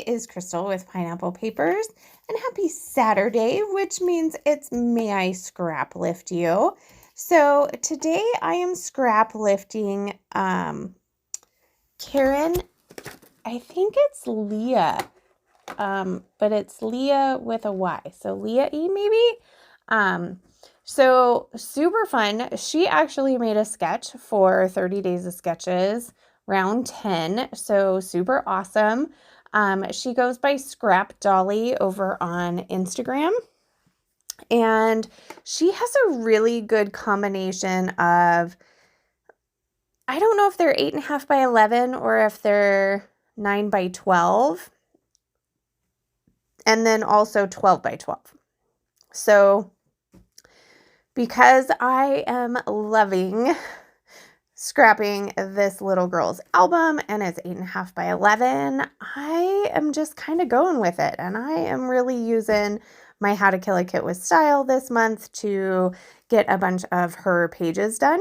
is Crystal with Pineapple Papers, and happy Saturday, which means it's May I Scrap Lift You. So today I am scrap lifting Karen, I think it's Leah, but it's Leah with a Y, so Leah E maybe? So super fun. She actually made a sketch for 30 Days of Sketches, round 10, so super awesome. She goes by Scrapdolly over on Instagram, and she has a really good combination of, I don't know if they're 8.5 by 11 or if they're 9 by 12, and then also 12 by 12. So because I am loving scrapping this little girl's album and it's 8.5 by 11, I am just kind of going with it. And I am really using my How to Kill a Kit with Style this month to get a bunch of her pages done.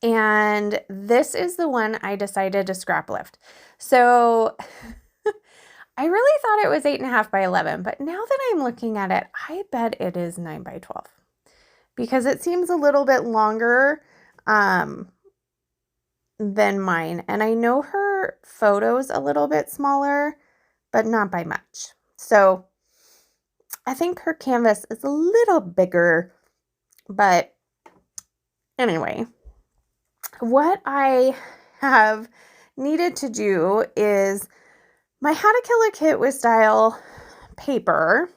And this is the one I decided to scrap lift. So I really thought it was 8.5 by 11, but now that I'm looking at it, I bet it is 9 by 12 because it seems a little bit longer than mine. And I know her photo's a little bit smaller, but not by much. So I think her canvas is a little bigger, but anyway, what I have needed to do is my How to Kill a Kit with Style paper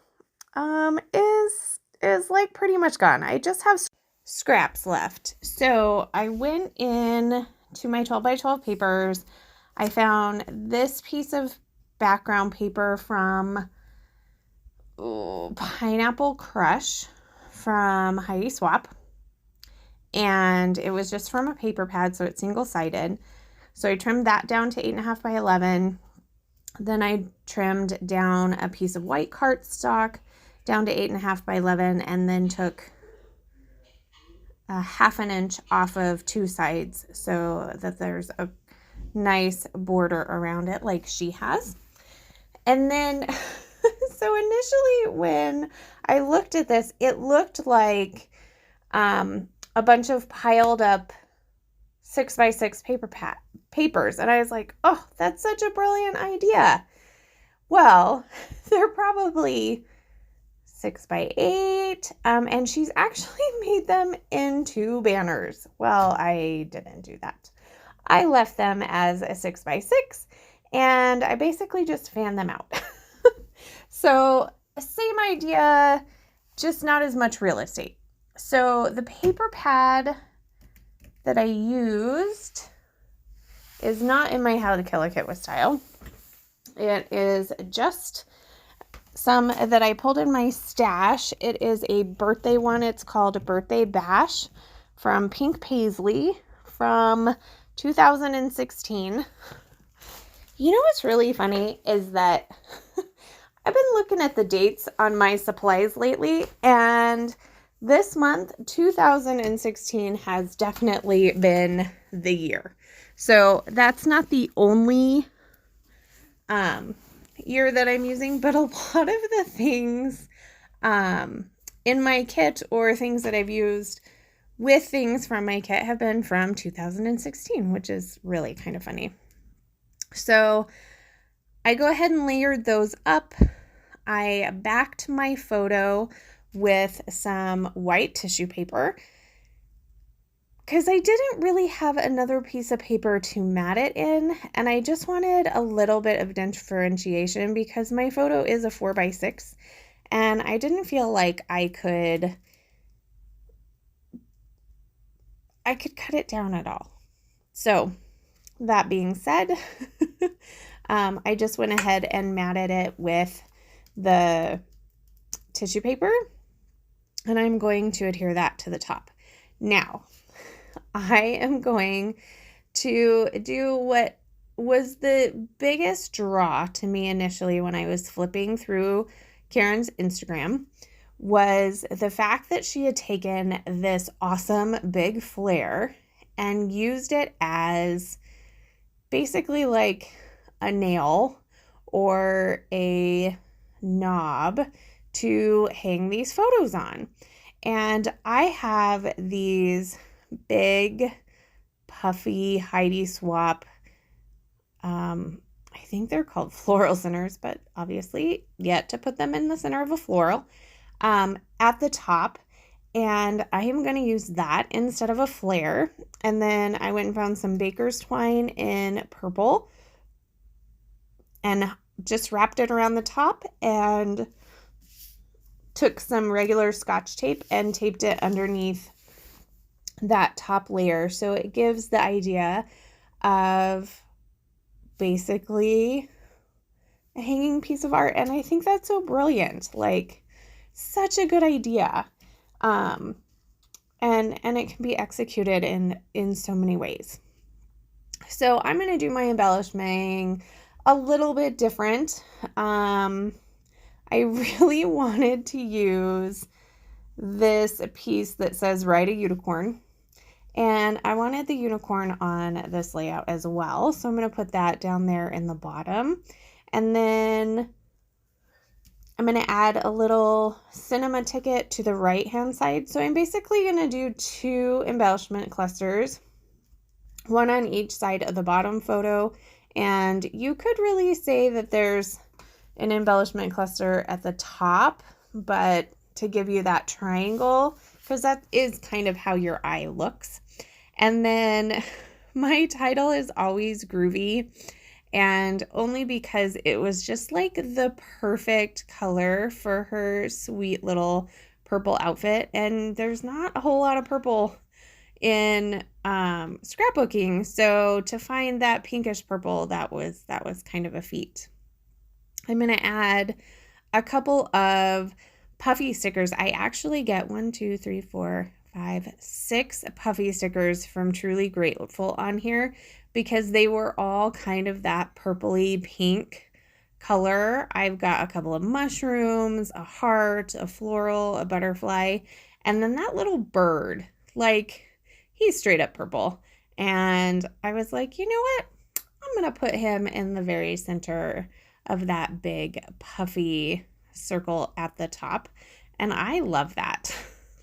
is like pretty much gone. I just have scraps left. So I went in to my 12 by 12 papers. I found this piece of background paper from Pineapple Crush from Heidi Swap. And it was just from a paper pad, so it's single-sided. So I trimmed that down to 8.5 by 11. Then I trimmed down a piece of white cardstock down to 8.5 by 11, and then took a 1/2 inch off of two sides so that there's a nice border around it like she has. And then, so initially when I looked at this, it looked like a bunch of piled up 6x6 papers. And I was like, oh, that's such a brilliant idea. Well, they're probably 6x8, and she's actually made them into banners. Well, I didn't do that. I left them as a 6x6, and I basically just fanned them out. So same idea, just not as much real estate. So the paper pad that I used is not in my How to Kill a Kit with Style. It is just some that I pulled in my stash. It is a birthday one. It's called Birthday Bash from Pink Paisley from 2016. You know what's really funny is that I've been looking at the dates on my supplies lately, and this month, 2016, has definitely been the year. So that's not the only year that I'm using, but a lot of the things in my kit or things that I've used with things from my kit have been from 2016, which is really kind of funny. So I go ahead and layered those up. I backed my photo with some white tissue paper because I didn't really have another piece of paper to mat it in, and I just wanted a little bit of differentiation because my photo is a 4x6, and I didn't feel like I could cut it down at all. So that being said, I just went ahead and matted it with the tissue paper, and I'm going to adhere that to the top. Now, I am going to do what was the biggest draw to me initially when I was flipping through Karen's Instagram, was the fact that she had taken this awesome big flare and used it as basically like a nail or a knob to hang these photos on. And I have these big, puffy Heidi Swapp, I think they're called floral centers, but obviously yet to put them in the center of a floral, at the top. And I am going to use that instead of a flare. And then I went and found some baker's twine in purple and just wrapped it around the top and took some regular Scotch tape and taped it underneath that top layer. So it gives the idea of basically a hanging piece of art. And I think that's so brilliant. Like, such a good idea. And it can be executed in so many ways. So I'm going to do my embellishing a little bit different. I really wanted to use this piece that says Ride a Unicorn, and I wanted the unicorn on this layout as well. So I'm going to put that down there in the bottom, and then I'm going to add a little cinema ticket to the right hand side. So I'm basically going to do 2 embellishment clusters, one on each side of the bottom photo. And you could really say that there's an embellishment cluster at the top, but to give you that triangle, because that is kind of how your eye looks. And then my title is always Groovy, and only because it was just like the perfect color for her sweet little purple outfit. And there's not a whole lot of purple in scrapbooking, so to find that pinkish purple, that was kind of a feat. I'm going to add a couple of puffy stickers. I actually get 6 puffy stickers from Truly Grateful on here because they were all kind of that purpley pink color. I've got a couple of mushrooms, a heart, a floral, a butterfly, and then that little bird. Like, he's straight up purple. And I was like, you know what? I'm going to put him in the very center of that big puffy circle at the top. And I love that.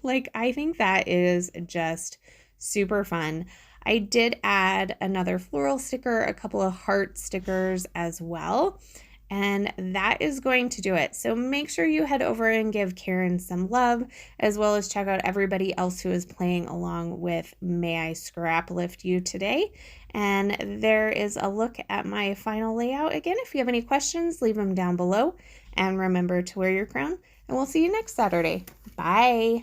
Like, I think that is just super fun. I did add another floral sticker, a couple of heart stickers as well. And that is going to do it. So make sure you head over and give Karen some love, as well as check out everybody else who is playing along with May I Scraplift You today. And there is a look at my final layout. Again, if you have any questions, leave them down below. And remember to wear your crown. And we'll see you next Saturday. Bye.